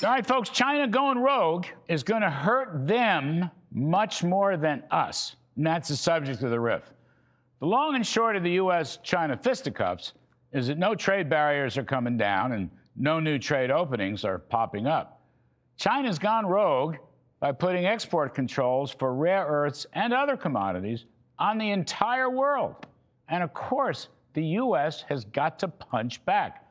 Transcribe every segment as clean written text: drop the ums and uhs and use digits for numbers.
All right, folks, China going rogue is going to hurt them much more than us. And that's the subject of the riff. The long and short of the U.S.-China fisticuffs is that no trade barriers are coming down and no new trade openings are popping up. China's gone rogue by putting export controls for rare earths and other commodities on the entire world. And of course, the U.S. has got to punch back.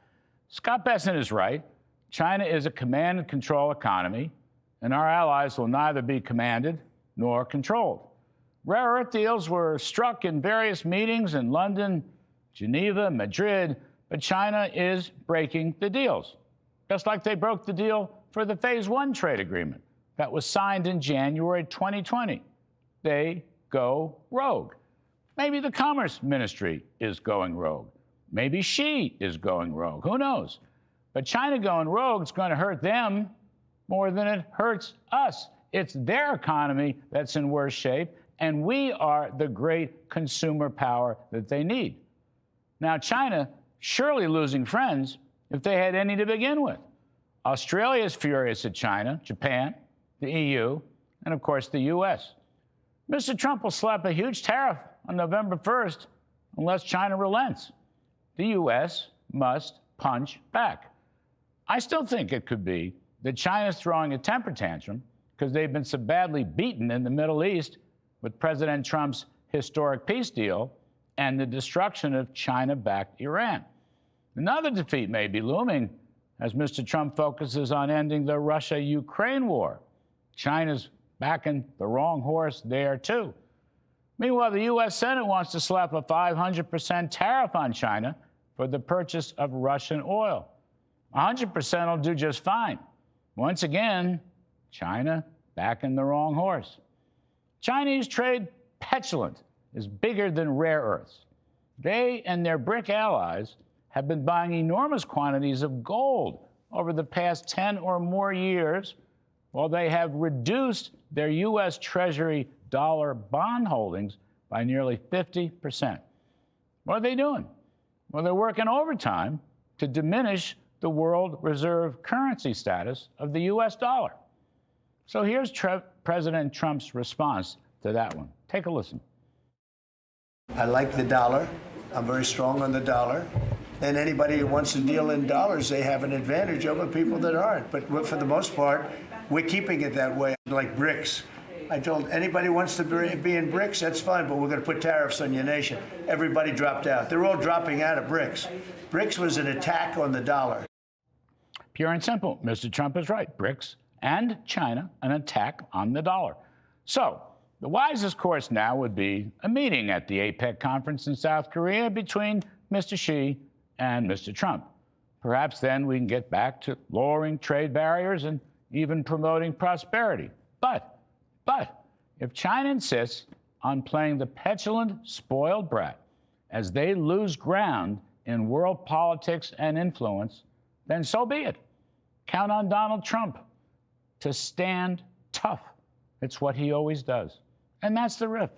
Scott Bessent is right. China is a command and control economy, and our allies will neither be commanded nor controlled. Rare earth deals were struck in various meetings in London, Geneva, Madrid, but China is breaking the deals, just like they broke the deal for the Phase 1 trade agreement that was signed in January 2020. They go rogue. Maybe the Commerce Ministry is going rogue. Maybe Xi is going rogue. Who knows? But China going rogue is going to hurt them more than it hurts us. It's their economy that's in worse shape, and we are the great consumer power that they need. Now, China surely losing friends if they had any to begin with. Australia is furious at China, Japan, the EU, and of course the US. Mr. Trump will slap a huge tariff on November 1st unless China relents. The US must punch back. I still think it could be that China's throwing a temper tantrum because they've been so badly beaten in the Middle East with President Trump's historic peace deal and the destruction of China-backed Iran. Another defeat may be looming as Mr. Trump focuses on ending the Russia-Ukraine war. China's backing the wrong horse there, too. Meanwhile, the U.S. Senate wants to slap a 500% tariff on China for the purchase of Russian oil. 100% will do just fine. Once again, China backing the wrong horse. Chinese trade petulant is bigger than rare earths. They and their BRIC allies have been buying enormous quantities of gold over the past 10 or more years, while they have reduced their U.S. Treasury dollar bond holdings by nearly 50%. What are they doing? Well, they're working overtime to diminish the world reserve currency status of the U.S. dollar. So here's President Trump's response to that one. Take a listen. I like the dollar. I'm very strong on the dollar. And anybody who wants to deal in dollars, they have an advantage over people that aren't. But for the most part, we're keeping it that way, like BRICS. I told anybody who wants to be in BRICS, that's fine, but we're going to put tariffs on your nation. Everybody dropped out. They're all dropping out of BRICS. BRICS was an attack on the dollar. Pure and simple. Mr. Trump is right. BRICS and China, an attack on the dollar. So the wisest course now would be a meeting at the APEC conference in South Korea between Mr. Xi and Mr. Trump. Perhaps then we can get back to lowering trade barriers and even promoting prosperity. But if China insists on playing the petulant, spoiled brat as they lose ground in world politics and influence, then so be it. Count on Donald Trump to stand tough. It's what he always does. And that's the riff.